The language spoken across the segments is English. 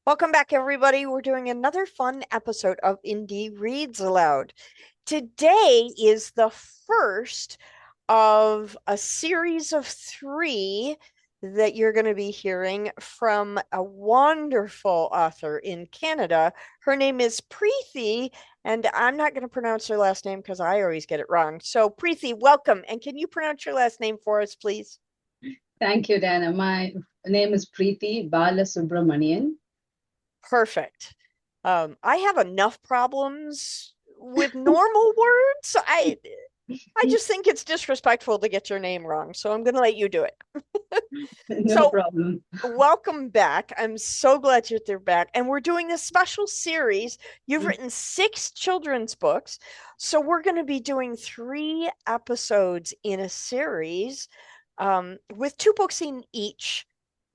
Welcome back, everybody. We're doing another fun episode of Indie Reads Aloud. Today is the first of a series of three that you're going to be hearing from a wonderful author in Canada. Her name is Preethi, and I'm not going to pronounce her last name because I always get it wrong. So, Preethi, welcome. And can you pronounce your last name for us, please? Thank you, Dana. My name is Preethi Balasubramanian. Perfect. I have enough problems with normal words. I just think it's disrespectful to get your name wrong, so I'm going to let you do it. No So, problem. welcome back. I'm so glad you're back. And we're doing this special series. You've written six children's books. So, we're going to be doing three episodes in a series with two books in each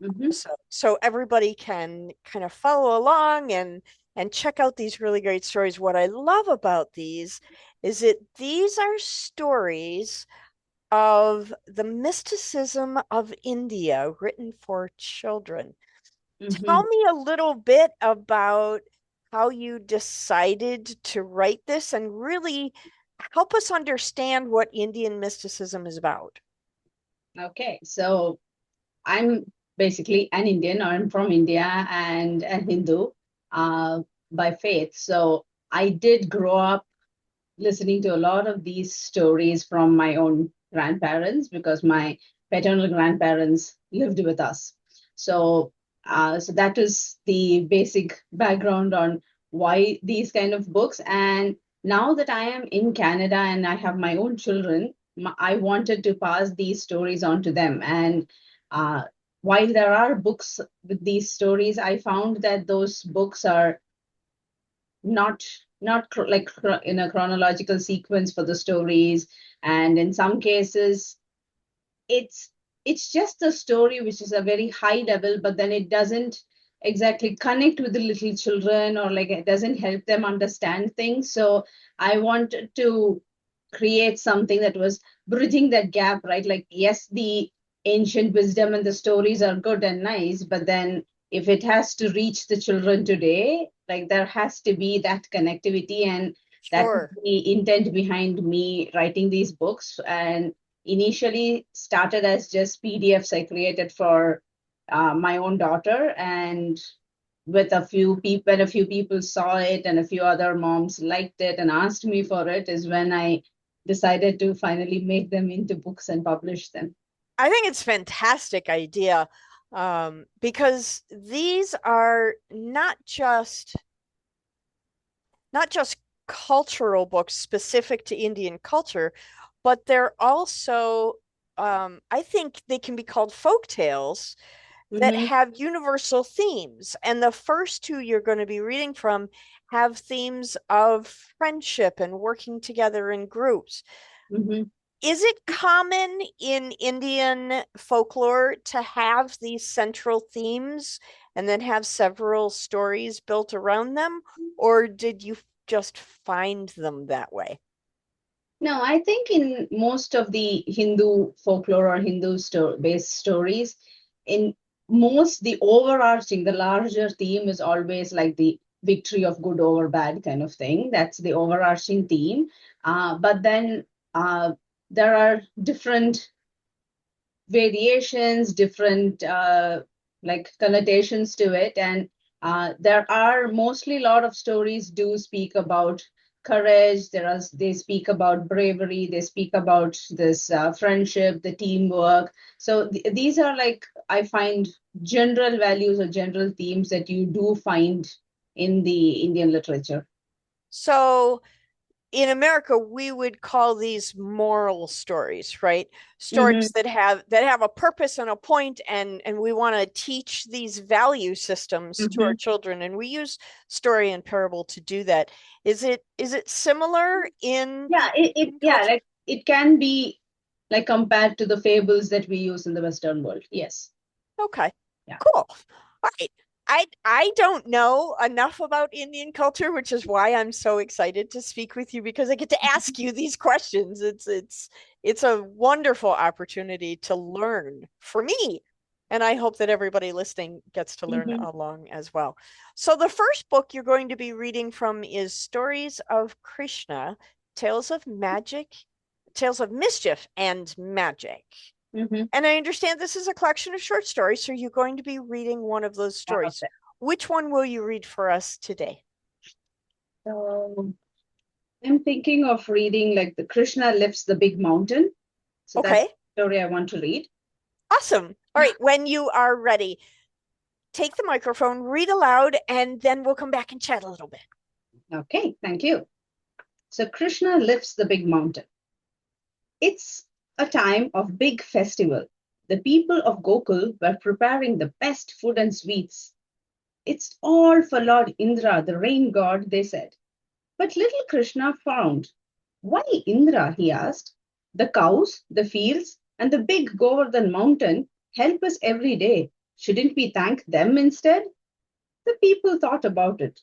Mhm. so everybody can kind of follow along and check out these really great stories. What I love about these is that these are stories of the mysticism of India written for children. Tell Mhm. me a little bit about how you decided to write this and really help us understand what Indian mysticism is about. Okay, so I'm basically an Indian. I'm from India and a Hindu by faith. So I did grow up listening to a lot of these stories from my own grandparents because my paternal grandparents lived with us. So that is the basic background on why these kind of books. And now that I am in Canada and I have my own children, I wanted to pass these stories on to them. And uh, while there are books with these stories, I found that those books are not in a chronological sequence for the stories, and in some cases it's it's just a story which is a very high level, but then it doesn't exactly connect with the little children, or like it doesn't help them understand things. So I wanted to create something that was bridging that gap, right? Like, yes, the ancient wisdom and the stories are good and nice, but then if it has to reach the children today, like there has to be that connectivity. And that was Sure. the intent behind me writing these books. And initially started as just PDFs I created for my own daughter. And with a few people, when a few people saw it and a few other moms liked it and asked me for it, is when I decided to finally make them into books and publish them. I think it's a fantastic idea because these are not just cultural books specific to Indian culture, but they're also I think they can be called folk tales that Mm-hmm, have universal themes. And the first two you're going to be reading from have themes of friendship and working together in groups. mm-hmm. Is it common in Indian folklore to have these central themes and then have several stories built around them, or did you just find them that way? No, I think in most of the Hindu folklore or Hindu based stories, in most, the overarching, the larger theme is always like the victory of good over bad kind of thing. That's the overarching theme. But then uh, there are different variations, different like connotations to it. And there are mostly a lot of stories do speak about courage. They speak about bravery. They speak about this friendship, the teamwork. So these are like, I find, general values or general themes that you do find in the Indian literature. So in America, we would call these moral stories, right? Hmm. Stories that have a purpose and a point, and we want to teach these value systems to our Hmm. children, and we use story and parable to do that. Is it similar in Yeah, Indian yeah, culture? like it can be like compared to the fables that we use in the Western world. Yes. Okay, Yeah. cool. All right. I don't know enough about Indian culture, which is why I'm so excited to speak with you because I get to ask you these questions. It's a wonderful opportunity to learn for me And I hope that everybody listening gets to learn Hmm. along as well. So, the first book you're going to be reading from is Stories of Krishna, Tales of Magic, Tales of Mischief and Magic. Hmm. And I understand this is a collection of short stories, so you're going to be reading one of those One of stories. them. Which one will you read for us today? So I'm thinking of reading like the Krishna lifts the big mountain. So that's Okay, the story I want to read. awesome. All right, when you are ready, take the microphone, read aloud, and then we'll come back and chat a little bit. Okay, thank you. So Krishna lifts the big mountain. It's a time of big festival. The people of Gokul were preparing the best food and sweets. It's all for Lord Indra, the rain god, they said. But little Krishna frowned. Why Indra? He asked. The cows, the fields, and the big Govardhan mountain help us every day. Shouldn't we thank them instead? The people thought about it.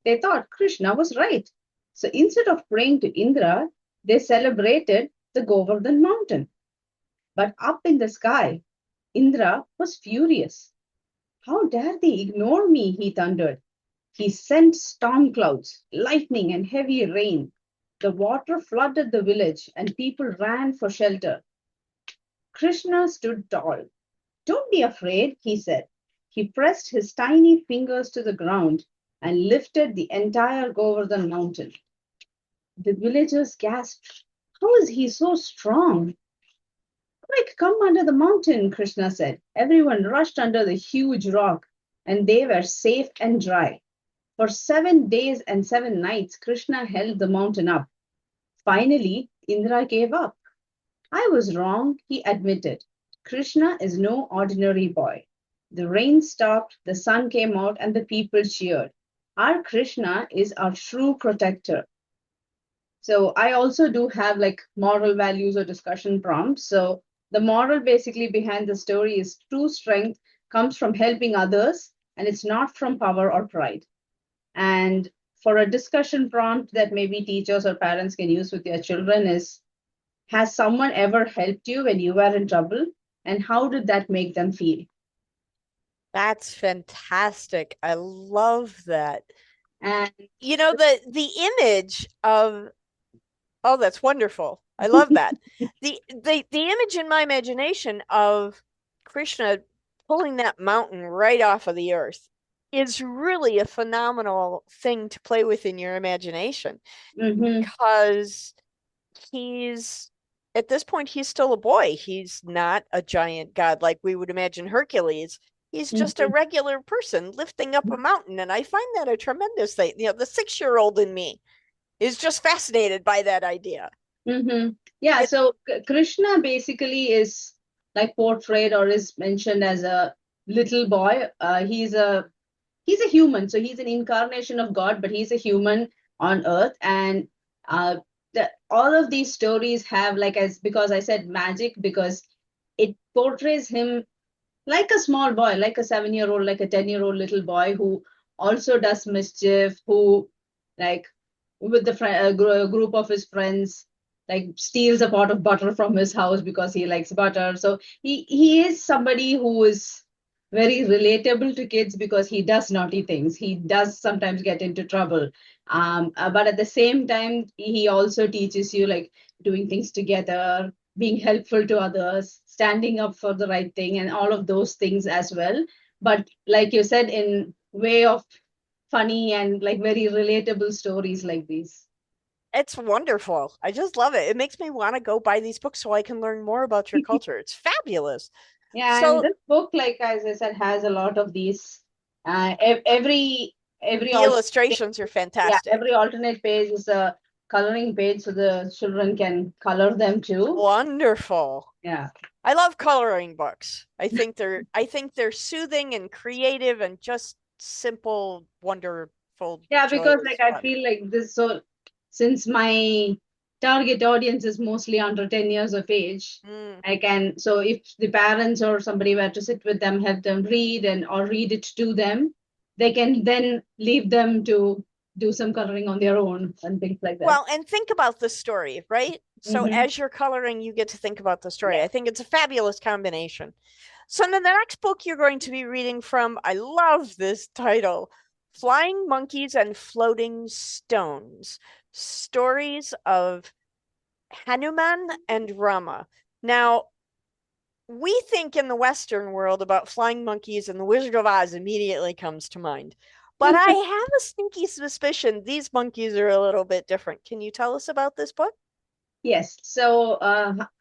They thought Krishna was right. So instead of praying to Indra, they celebrated the Govardhan mountain. But up in the sky, Indra was furious. How dare they ignore me? He thundered. He sent storm clouds, lightning, and heavy rain. The water flooded the village, and people ran for shelter. Krishna stood tall. Don't be afraid, he said. He pressed his tiny fingers to the ground and lifted the entire Govardhan mountain. The villagers gasped. How is he so strong? Quick, come under the mountain, Krishna said. Everyone rushed under the huge rock, and they were safe and dry. For 7 days and 7 nights, Krishna held the mountain up. Finally, Indra gave up. I was wrong, he admitted. Krishna is no ordinary boy. The rain stopped, the sun came out, and the people cheered. Our Krishna is our true protector. So I also do have like moral values or discussion prompts. So the moral basically behind the story is true strength comes from helping others and it's not from power or pride. And for a discussion prompt that maybe teachers or parents can use with their children is, has someone ever helped you when you were in trouble? And how did that make them feel? That's fantastic. I love that. And You know, the image of oh, that's wonderful. I love that. The image in my imagination of Krishna pulling that mountain right off of the earth is really a phenomenal thing to play with in your imagination mhm, because he's at this point he's still a boy. He's not a giant god like we would imagine Hercules. He's just a mhm, regular person lifting up a mountain, and I find that a tremendous thing. You know, the 6-year-old in me is just fascinated by that idea. mhm. Yeah, It so Krishna basically is like portrayed or is mentioned as a little boy. He's a human, so he's an incarnation of God, but he's a human on earth. And all of these stories have like as because I said magic because it portrays him like a small boy, like a 7-year old, like a 10-year-old little boy who also does mischief, who like with the group of his friends like steals a pot of butter from his house because he likes butter. So he is somebody who is very relatable to kids because he does naughty things. He does sometimes get into trouble. But at the same time, he also teaches you like doing things together, being helpful to others, standing up for the right thing, and all of those things as well. But like you said, in way of funny and like very relatable stories like these. it's wonderful. I just love it. It makes me want to go buy these books so I can learn more about your culture. It's fabulous. Yeah, and So this book, like as I said, has a lot of these. Every the alternate, illustrations are yeah, fantastic. every alternate page is a coloring page, so the children can color them too. Wonderful. Yeah, I love coloring books. I think they're soothing and creative and just simple, wonderful, yeah, because like joyous I fun. feel like this. So since my target audience is mostly under 10 years of age, Mm. I can. So if the parents or somebody were to sit with them, help them read and or read it to them, they can then leave them to do some coloring on their own and things like that. Well, and think about the story, right? So Hmm. as you're coloring, you get to think about the story. Yeah. I think it's a fabulous combination. So, in the next book you're going to be reading from, I love this title, Flying Monkeys and Floating Stones, Stories of Hanuman and Rama. Now, we think in the Western world about flying monkeys, and the Wizard of Oz immediately comes to mind. But I have a sneaky suspicion these monkeys are a little bit different. Can you tell us about this book? Yes. So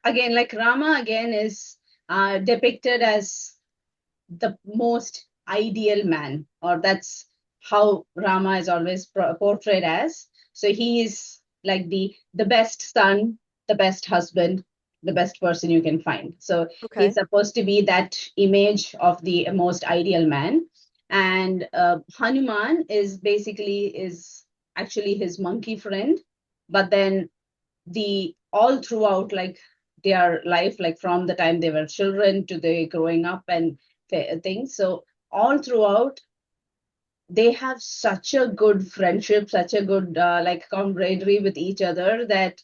again, like Rama again is depicted as the most ideal man, or that's how Rama is always portrayed as. So he is like the best son, the best husband, the best person you can find. So he's Okay. supposed to be that image of the most ideal man. And Hanuman is actually his monkey friend, but then the all throughout like their life, like from the time they were children to they growing up and things, so all throughout they have such a good friendship, such a good like camaraderie with each other, that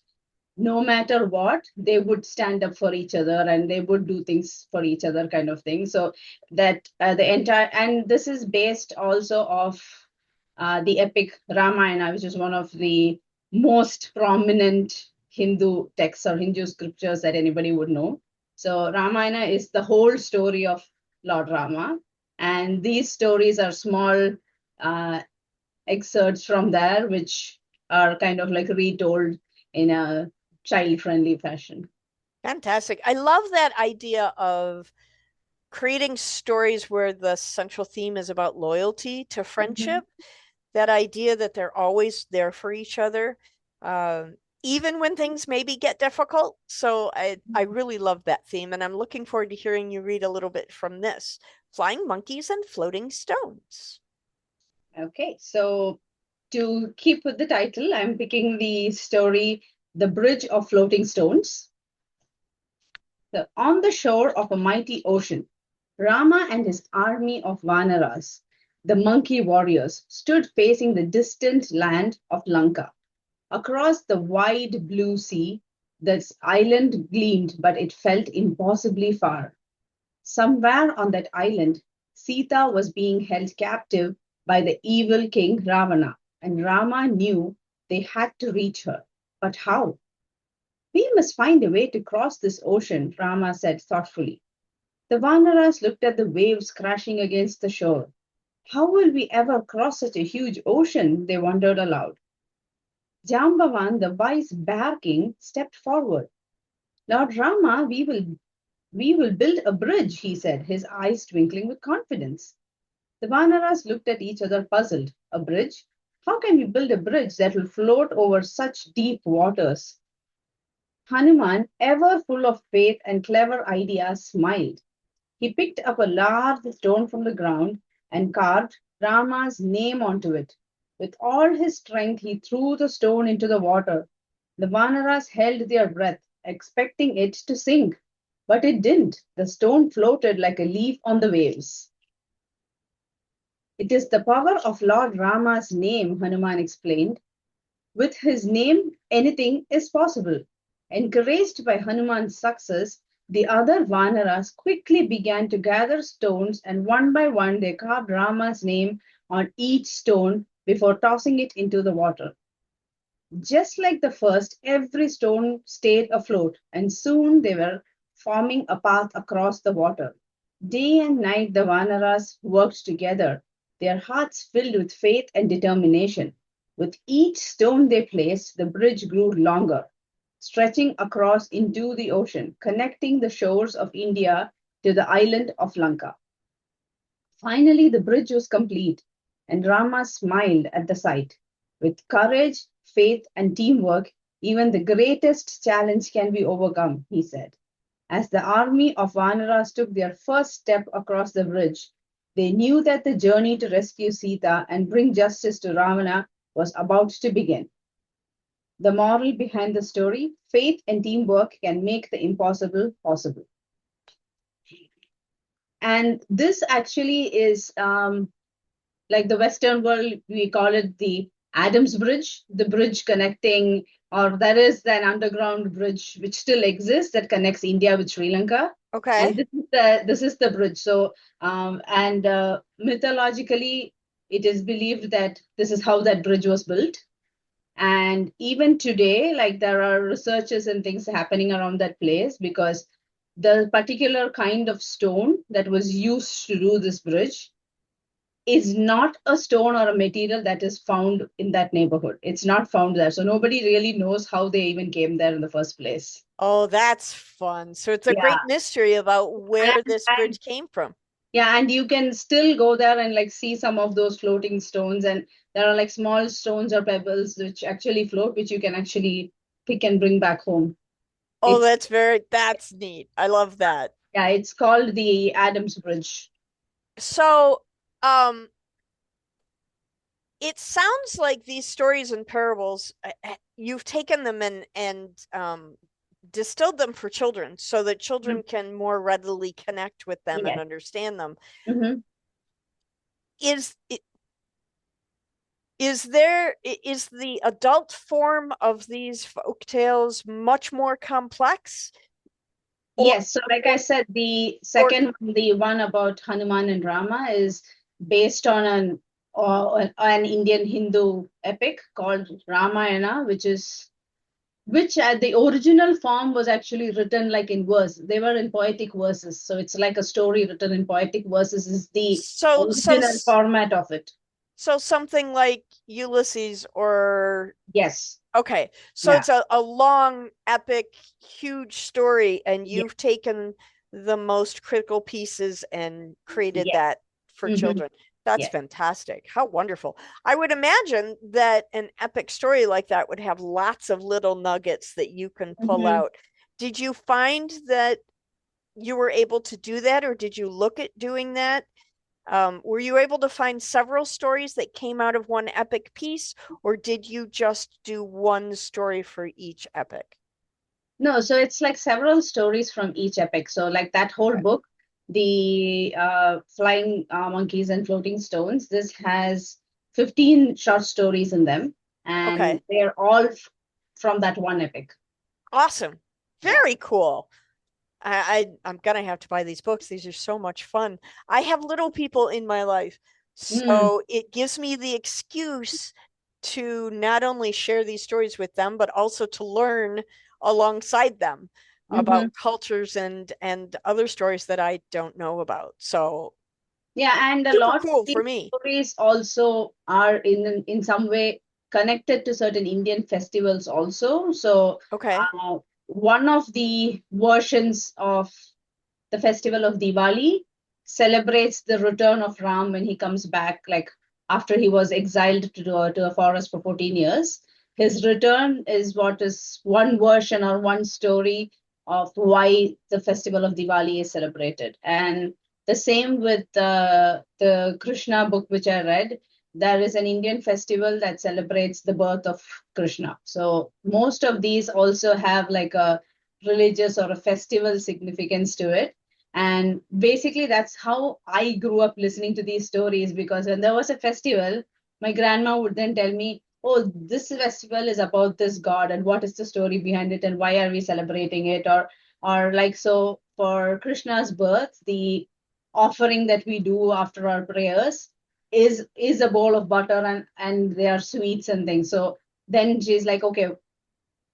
no matter what, they would stand up for each other and they would do things for each other, kind of thing. So that the entire, and this is based also of the epic Ramayana, which is one of the most prominent Hindu texts or Hindu scriptures that anybody would know. So Ramayana is the whole story of Lord Rama, and these stories are small uh, excerpts from there, which are kind of like retold in a child-friendly fashion. Fantastic. I love that idea of creating stories where the central theme is about loyalty to Mhm. friendship, that idea that they're always there for each other, even when things maybe get difficult. So I really love that theme, and I'm looking forward to hearing you read a little bit from this, Flying Monkeys and Floating Stones. Okay, so to keep with the title, I'm picking the story The Bridge of Floating Stones. So, on the shore of a mighty ocean, Rama and his army of Vanaras, the monkey warriors, stood facing the distant land of Lanka. Across the wide blue sea, this island gleamed, but it felt impossibly far. Somewhere on that island, Sita was being held captive by the evil king Ravana, and Rama knew they had to reach her. But how? We must find a way to cross this ocean, Rama said thoughtfully. The Vanaras looked at the waves crashing against the shore. How will we ever cross such a huge ocean? They wondered aloud. Jambavan, the wise bear king, stepped forward. Lord Rama, we will build a bridge, he said, his eyes twinkling with confidence. The Vanaras looked at each other puzzled. A bridge? How can we build a bridge that will float over such deep waters? Hanuman, ever full of faith and clever ideas, smiled. He picked up a large stone from the ground and carved Rama's name onto it. With all his strength, he threw the stone into the water. The Vanaras held their breath, expecting it to sink. But it didn't. The stone floated like a leaf on the waves. It is the power of Lord Rama's name, Hanuman explained. With his name, anything is possible. Encouraged by Hanuman's success, the other Vanaras quickly began to gather stones, and one by one they carved Rama's name on each stone before tossing it into the water. Just like the first, every stone stayed afloat, and soon they were forming a path across the water. Day and night the Vanaras worked together, their hearts filled with faith and determination. With each stone they placed, the bridge grew longer, stretching across into the ocean, connecting the shores of India to the island of Lanka. Finally, the bridge was complete, and Rama smiled at the sight. With courage, faith, and teamwork, even the greatest challenge can be overcome, he said. As the army of Vanaras took their first step across the bridge, they knew that the journey to rescue Sita and bring justice to Ravana was about to begin. The moral behind the story: faith and teamwork can make the impossible possible. And this actually is like the Western world, we call it the Adams Bridge, the bridge connecting or there is an underground bridge which still exists that connects India with Sri Lanka. And Okay. this is the bridge. So and mythologically, it is believed that this is how that bridge was built. And even today, like there are researches and things happening around that place because the particular kind of stone that was used to do this bridge is not a stone or a material that is found in that neighborhood. It's not found there. So nobody really knows how they even came there in the first place. Oh, that's fun. So it's a Yeah. great mystery about where this And bridge came from. yeah, and you can still go there and like see some of those floating stones. And there are like small stones or pebbles which actually float, which you can actually pick and bring back home. Oh, It's that's neat. I love that. yeah, it's called the Adams Bridge. So, um, it sounds like these stories and parables, you've taken them and distilled them for children so that Mhm. children can more readily connect with them and Yes. understand them. Hmm. Is is the adult form of these folk tales much more complex, or Yes, so like I said, the or second one, the one about Hanuman and Rama, is based on an Indian Hindu epic called Ramayana, which at the original form was actually written like in verse. They were in poetic verses, so it's like a story written in poetic verses is the so so original format of it. so something like Ulysses or Yes, okay, so yeah, it's a long, epic, huge story, and yeah, you've taken the most critical pieces and created yes, that for hmm, children. That's yes, fantastic. How wonderful. I would imagine that an epic story like that would have lots of little nuggets that you can pull hmm. out. Did you find that you were able to do that, or did you look at doing that? Were you able to find several stories that came out of one epic piece, or did you just do one story for each epic? No, so it's like several stories from each epic. So like that whole Okay. book, the flying monkeys and floating stones, this has 15 short stories in them, and Okay. they're all from that one epic. Awesome. Yeah. Very cool. I'm gonna have to buy these books. These are so much fun. I have little people in my life, Mm, so it gives me the excuse to not only share these stories with them, but also to learn alongside them hmm. about cultures and other stories that I don't know about. So Yeah, and a super lot of cool these for me. stories also are in some way connected to certain Indian festivals also. So Okay. one of the versions of the festival of Diwali celebrates the return of Ram when he comes back, like after he was exiled to a forest for 14 years. His return is what is one version or one story of why the festival of Diwali is celebrated. And the same with the Krishna book, which I read. There is an Indian festival that celebrates the birth of Krishna. So most of these also have like a religious or a festival significance to it. And basically, that's how I grew up listening to these stories because when there was a festival, my grandma would then tell me, oh, this festival is about this god and what is the story behind it and why are we celebrating it? Or like so for Krishna's birth, the offering that we do after our prayers is a bowl of butter and they are sweets and things. So then she's like, okay,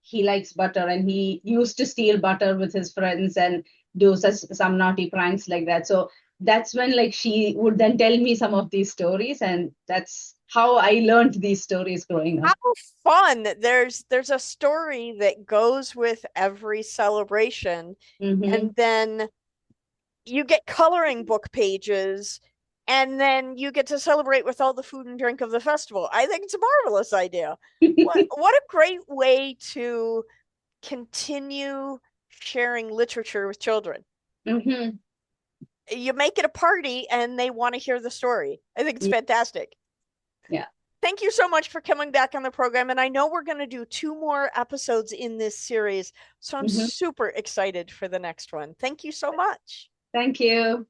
he likes butter and he used to steal butter with his friends and do some naughty pranks like that. So that's when like she would then tell me some of these stories, and that's how I learned these stories growing How up. fun. There's a story that goes with every celebration, Hmm. and then you get coloring book pages, and then you get to celebrate with all the food and drink of the festival. I think it's a marvelous idea. What a great way to continue sharing literature with children. Hmm. You make it a party and they want to hear the story. I think it's Yeah. fantastic. Yeah. Thank you so much for coming back on the program. And I know we're going to do two more episodes in this series. So I'm Hmm. super excited for the next one. Thank you so much. Thank you.